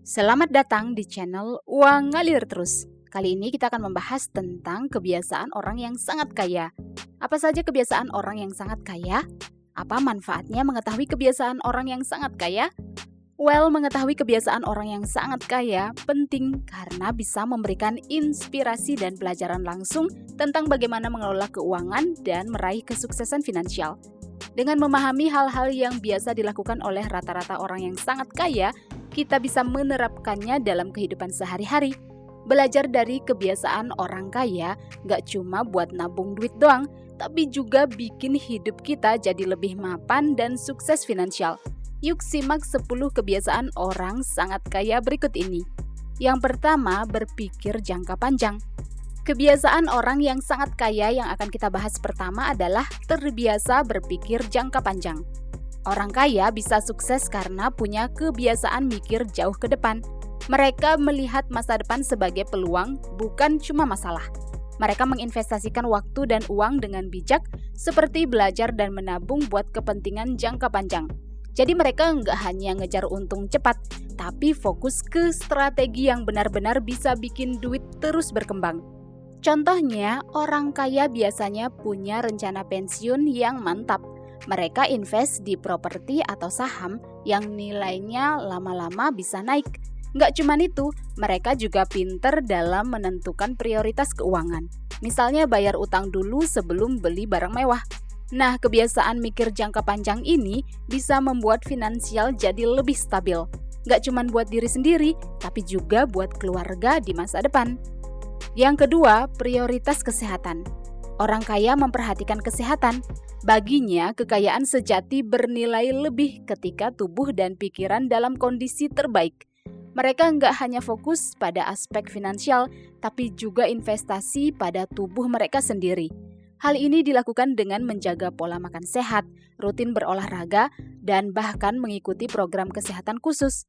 Selamat datang di channel Uang Ngalir Terus. Kali ini kita akan membahas tentang kebiasaan orang yang sangat kaya. Apa saja kebiasaan orang yang sangat kaya? Apa manfaatnya mengetahui kebiasaan orang yang sangat kaya? Well, mengetahui kebiasaan orang yang sangat kaya penting karena bisa memberikan inspirasi dan pelajaran langsung tentang bagaimana mengelola keuangan dan meraih kesuksesan finansial. Dengan memahami hal-hal yang biasa dilakukan oleh rata-rata orang yang sangat kaya, kita bisa menerapkannya dalam kehidupan sehari-hari. Belajar dari kebiasaan orang kaya gak cuma buat nabung duit doang, tapi juga bikin hidup kita jadi lebih mapan dan sukses finansial. Yuk simak 10 kebiasaan orang sangat kaya berikut ini. Yang pertama, berpikir jangka panjang. Kebiasaan orang yang sangat kaya yang akan kita bahas pertama adalah terbiasa berpikir jangka panjang. Orang kaya bisa sukses karena punya kebiasaan mikir jauh ke depan. Mereka melihat masa depan sebagai peluang, bukan cuma masalah. Mereka menginvestasikan waktu dan uang dengan bijak, seperti belajar dan menabung buat kepentingan jangka panjang. Jadi mereka nggak hanya ngejar untung cepat, tapi fokus ke strategi yang benar-benar bisa bikin duit terus berkembang. Contohnya, orang kaya biasanya punya rencana pensiun yang mantap. Mereka invest di properti atau saham yang nilainya lama-lama bisa naik. Nggak cuma itu, mereka juga pinter dalam menentukan prioritas keuangan. Misalnya bayar utang dulu sebelum beli barang mewah. Nah, kebiasaan mikir jangka panjang ini bisa membuat finansial jadi lebih stabil. Nggak cuma buat diri sendiri, tapi juga buat keluarga di masa depan. Yang kedua, prioritas kesehatan. Orang kaya memperhatikan kesehatan. Baginya, kekayaan sejati bernilai lebih ketika tubuh dan pikiran dalam kondisi terbaik. Mereka nggak hanya fokus pada aspek finansial, tapi juga investasi pada tubuh mereka sendiri. Hal ini dilakukan dengan menjaga pola makan sehat, rutin berolahraga, dan bahkan mengikuti program kesehatan khusus.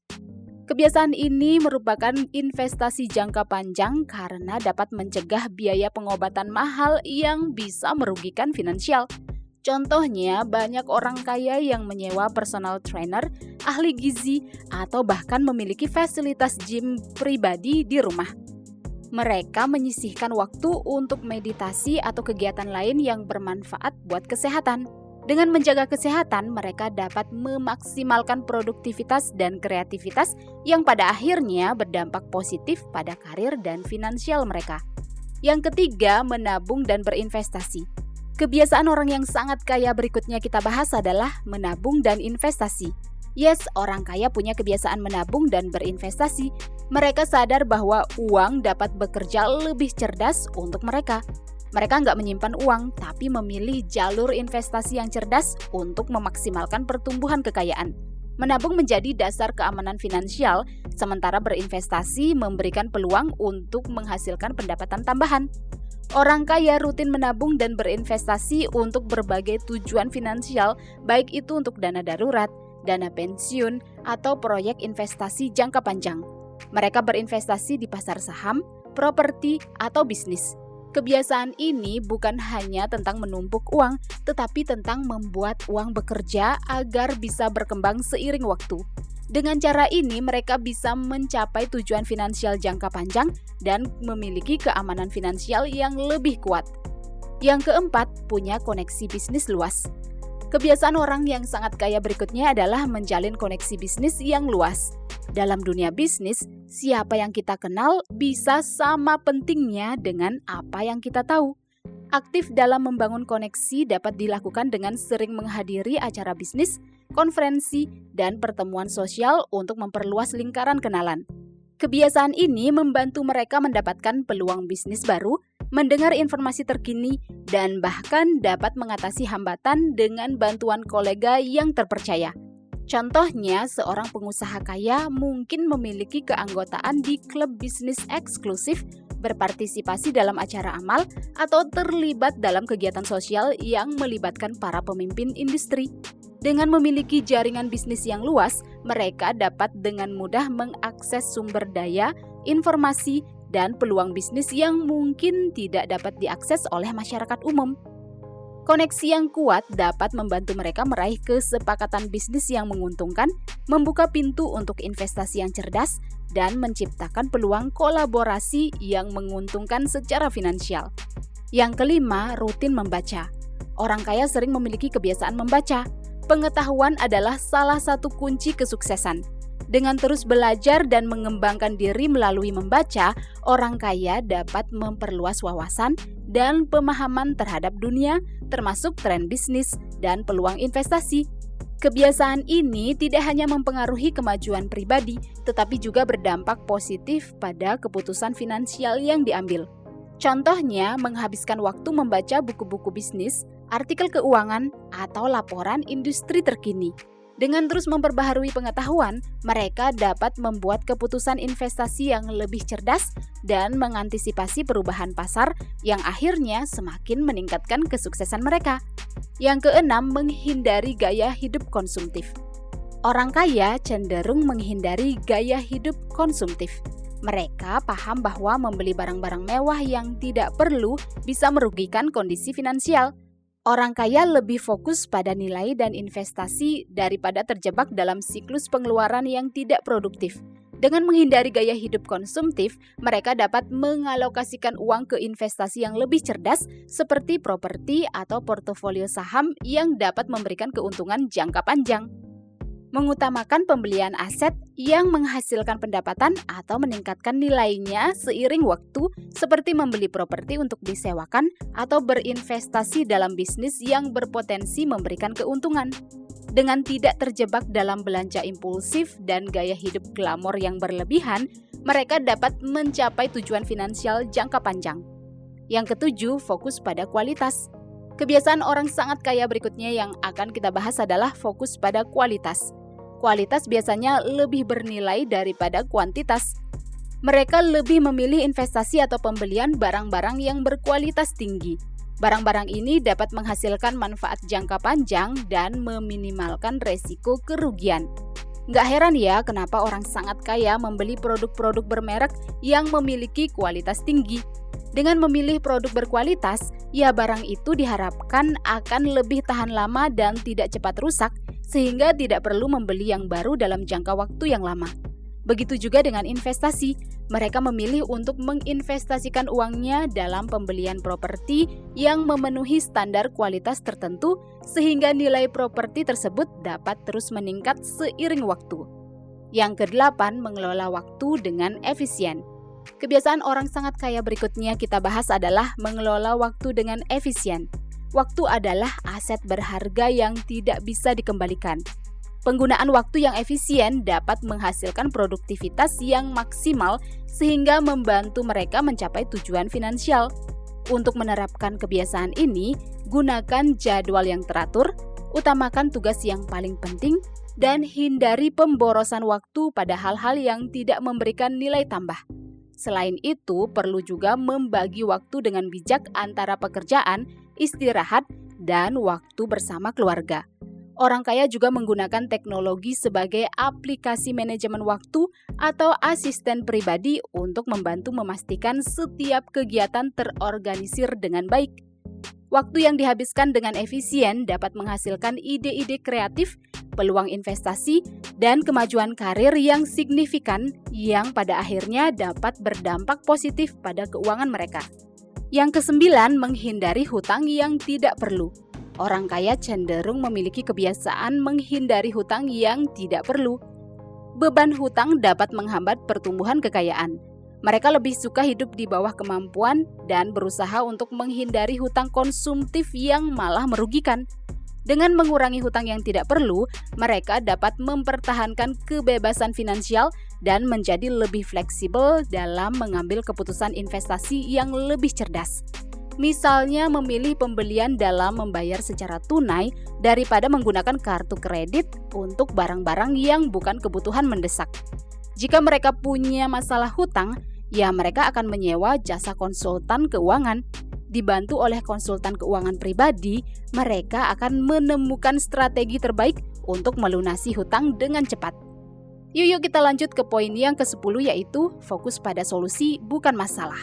Kebiasaan ini merupakan investasi jangka panjang karena dapat mencegah biaya pengobatan mahal yang bisa merugikan finansial. Contohnya, banyak orang kaya yang menyewa personal trainer, ahli gizi, atau bahkan memiliki fasilitas gym pribadi di rumah. Mereka menyisihkan waktu untuk meditasi atau kegiatan lain yang bermanfaat buat kesehatan. Dengan menjaga kesehatan, mereka dapat memaksimalkan produktivitas dan kreativitas yang pada akhirnya berdampak positif pada karir dan finansial mereka. Yang ketiga, menabung dan berinvestasi. Kebiasaan orang yang sangat kaya berikutnya kita bahas adalah menabung dan investasi. Yes, orang kaya punya kebiasaan menabung dan berinvestasi. Mereka sadar bahwa uang dapat bekerja lebih cerdas untuk mereka. Mereka nggak menyimpan uang, tapi memilih jalur investasi yang cerdas untuk memaksimalkan pertumbuhan kekayaan. Menabung menjadi dasar keamanan finansial, sementara berinvestasi memberikan peluang untuk menghasilkan pendapatan tambahan. Orang kaya rutin menabung dan berinvestasi untuk berbagai tujuan finansial, baik itu untuk dana darurat, dana pensiun, atau proyek investasi jangka panjang. Mereka berinvestasi di pasar saham, properti, atau bisnis. Kebiasaan ini bukan hanya tentang menumpuk uang, tetapi tentang membuat uang bekerja agar bisa berkembang seiring waktu. Dengan cara ini, mereka bisa mencapai tujuan finansial jangka panjang dan memiliki keamanan finansial yang lebih kuat. Yang keempat, punya koneksi bisnis luas. Kebiasaan orang yang sangat kaya berikutnya adalah menjalin koneksi bisnis yang luas. Dalam dunia bisnis, siapa yang kita kenal bisa sama pentingnya dengan apa yang kita tahu. Aktif dalam membangun koneksi dapat dilakukan dengan sering menghadiri acara bisnis, konferensi, dan pertemuan sosial untuk memperluas lingkaran kenalan. Kebiasaan ini membantu mereka mendapatkan peluang bisnis baru, mendengar informasi terkini, dan bahkan dapat mengatasi hambatan dengan bantuan kolega yang terpercaya. Contohnya, seorang pengusaha kaya mungkin memiliki keanggotaan di klub bisnis eksklusif, berpartisipasi dalam acara amal, atau terlibat dalam kegiatan sosial yang melibatkan para pemimpin industri. Dengan memiliki jaringan bisnis yang luas, mereka dapat dengan mudah mengakses sumber daya, informasi, dan peluang bisnis yang mungkin tidak dapat diakses oleh masyarakat umum. Koneksi yang kuat dapat membantu mereka meraih kesepakatan bisnis yang menguntungkan, membuka pintu untuk investasi yang cerdas, dan menciptakan peluang kolaborasi yang menguntungkan secara finansial. Yang kelima, rutin membaca. Orang kaya sering memiliki kebiasaan membaca. Pengetahuan adalah salah satu kunci kesuksesan. Dengan terus belajar dan mengembangkan diri melalui membaca, orang kaya dapat memperluas wawasan dan pemahaman terhadap dunia, termasuk tren bisnis dan peluang investasi. Kebiasaan ini tidak hanya mempengaruhi kemajuan pribadi, tetapi juga berdampak positif pada keputusan finansial yang diambil. Contohnya, menghabiskan waktu membaca buku-buku bisnis, artikel keuangan, atau laporan industri terkini. Dengan terus memperbaharui pengetahuan, mereka dapat membuat keputusan investasi yang lebih cerdas dan mengantisipasi perubahan pasar yang akhirnya semakin meningkatkan kesuksesan mereka. Yang keenam, menghindari gaya hidup konsumtif. Orang kaya cenderung menghindari gaya hidup konsumtif. Mereka paham bahwa membeli barang-barang mewah yang tidak perlu bisa merugikan kondisi finansial. Orang kaya lebih fokus pada nilai dan investasi daripada terjebak dalam siklus pengeluaran yang tidak produktif. Dengan menghindari gaya hidup konsumtif, mereka dapat mengalokasikan uang ke investasi yang lebih cerdas seperti properti atau portofolio saham yang dapat memberikan keuntungan jangka panjang. Mengutamakan pembelian aset yang menghasilkan pendapatan atau meningkatkan nilainya seiring waktu, seperti membeli properti untuk disewakan atau berinvestasi dalam bisnis yang berpotensi memberikan keuntungan. Dengan tidak terjebak dalam belanja impulsif dan gaya hidup glamor yang berlebihan, mereka dapat mencapai tujuan finansial jangka panjang. Yang ketujuh, fokus pada kualitas. Kebiasaan orang sangat kaya berikutnya yang akan kita bahas adalah fokus pada kualitas. Kualitas biasanya lebih bernilai daripada kuantitas. Mereka lebih memilih investasi atau pembelian barang-barang yang berkualitas tinggi. Barang-barang ini dapat menghasilkan manfaat jangka panjang dan meminimalkan resiko kerugian. Nggak heran ya kenapa orang sangat kaya membeli produk-produk bermerek yang memiliki kualitas tinggi. Dengan memilih produk berkualitas, ya barang itu diharapkan akan lebih tahan lama dan tidak cepat rusak, sehingga tidak perlu membeli yang baru dalam jangka waktu yang lama. Begitu juga dengan investasi, mereka memilih untuk menginvestasikan uangnya dalam pembelian properti yang memenuhi standar kualitas tertentu, sehingga nilai properti tersebut dapat terus meningkat seiring waktu. Yang kedelapan, mengelola waktu dengan efisien. Kebiasaan orang sangat kaya berikutnya kita bahas adalah mengelola waktu dengan efisien. Waktu adalah aset berharga yang tidak bisa dikembalikan. Penggunaan waktu yang efisien dapat menghasilkan produktivitas yang maksimal sehingga membantu mereka mencapai tujuan finansial. Untuk menerapkan kebiasaan ini, gunakan jadwal yang teratur, utamakan tugas yang paling penting, dan hindari pemborosan waktu pada hal-hal yang tidak memberikan nilai tambah. Selain itu, perlu juga membagi waktu dengan bijak antara pekerjaan, istirahat, dan waktu bersama keluarga. Orang kaya juga menggunakan teknologi sebagai aplikasi manajemen waktu atau asisten pribadi untuk membantu memastikan setiap kegiatan terorganisir dengan baik. Waktu yang dihabiskan dengan efisien dapat menghasilkan ide-ide kreatif, peluang investasi, dan kemajuan karir yang signifikan yang pada akhirnya dapat berdampak positif pada keuangan mereka. Yang kesembilan, menghindari hutang yang tidak perlu. Orang kaya cenderung memiliki kebiasaan menghindari hutang yang tidak perlu. Beban hutang dapat menghambat pertumbuhan kekayaan. Mereka lebih suka hidup di bawah kemampuan dan berusaha untuk menghindari hutang konsumtif yang malah merugikan. Dengan mengurangi hutang yang tidak perlu, mereka dapat mempertahankan kebebasan finansial dan menjadi lebih fleksibel dalam mengambil keputusan investasi yang lebih cerdas. Misalnya memilih pembelian dalam membayar secara tunai daripada menggunakan kartu kredit untuk barang-barang yang bukan kebutuhan mendesak. Jika mereka punya masalah hutang, ya mereka akan menyewa jasa konsultan keuangan. Dibantu oleh konsultan keuangan pribadi, mereka akan menemukan strategi terbaik untuk melunasi hutang dengan cepat. Yuk kita lanjut ke poin yang ke-10, yaitu fokus pada solusi bukan masalah.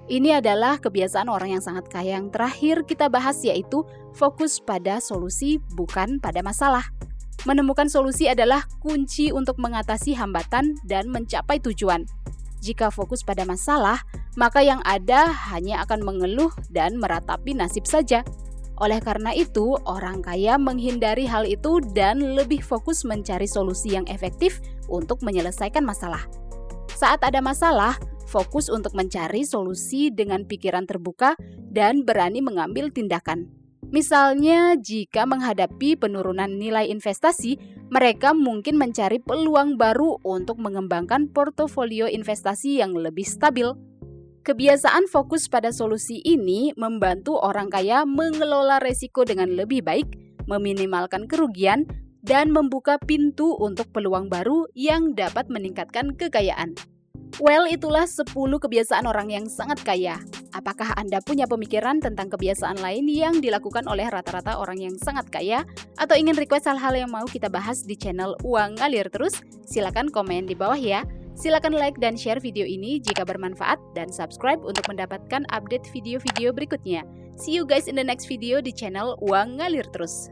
Ini adalah kebiasaan orang yang sangat kaya yang terakhir kita bahas, yaitu fokus pada solusi bukan pada masalah. Menemukan solusi adalah kunci untuk mengatasi hambatan dan mencapai tujuan. Jika fokus pada masalah, maka yang ada hanya akan mengeluh dan meratapi nasib saja. Oleh karena itu, orang kaya menghindari hal itu dan lebih fokus mencari solusi yang efektif untuk menyelesaikan masalah. Saat ada masalah, fokus untuk mencari solusi dengan pikiran terbuka dan berani mengambil tindakan. Misalnya, jika menghadapi penurunan nilai investasi, mereka mungkin mencari peluang baru untuk mengembangkan portofolio investasi yang lebih stabil. Kebiasaan fokus pada solusi ini membantu orang kaya mengelola resiko dengan lebih baik, meminimalkan kerugian, dan membuka pintu untuk peluang baru yang dapat meningkatkan kekayaan. Well, itulah 10 kebiasaan orang yang sangat kaya. Apakah Anda punya pemikiran tentang kebiasaan lain yang dilakukan oleh rata-rata orang yang sangat kaya? Atau ingin request hal-hal yang mau kita bahas di channel Uang Ngalir Terus? Silakan komen di bawah ya. Silakan like dan share video ini jika bermanfaat dan subscribe untuk mendapatkan update video-video berikutnya. See you guys in the next video di channel Uang Ngalir Terus.